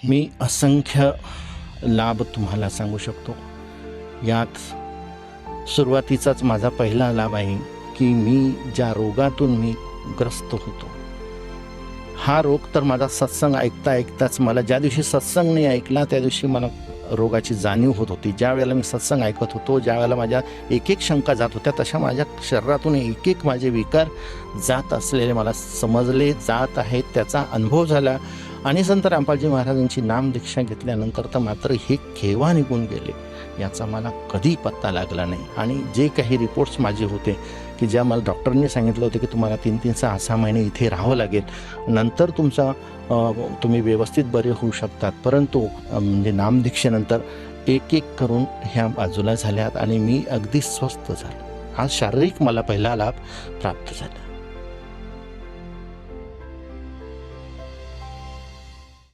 मी असंख्य लाभ तुम्हाला सांगू शकतो. यात सुरुवातीचाच माझा पहिला लाभ आहे की मी ज्या रोगातून मी ग्रस्त होतो, हा रोग तर माझा सत्संग ऐकता ऐकताच मला ज्या दिवशी सत्संग नाही ऐकला त्या दिवशी मला रोगाची जाणीव होत होती. ज्या वेळेला मी सत्संग ऐकत होतो, ज्या वेळेला माझ्या एक एक शंका जात होत्या, तशा माझ्या शरीरातून एक एक माझे विकार जात असलेले मला समजले, जात आहेत, त्याचा अनुभव झाला. आणि संत रामपालजी महाराजांची नामदीक्षा घेतल्यानंतर तर मात्र हे केव्हा निघून गेले याचा मला कधी पत्ता लागला नाही. आणि जे काही रिपोर्ट्स माझे होते की ज्या मला डॉक्टरनी सांगितलं होतं की तुम्हाला 3-3, 6-6 महिने इथे राहावं लागेल, नंतर तुम्ही व्यवस्थित बरे होऊ शकतात, परंतु म्हणजे नामदीक्षेनंतर एक एक करून ह्या बाजूला झाल्यात आणि मी अगदी स्वस्थ झालो. हा शारीरिक मला पहिला लाभ प्राप्त झाला.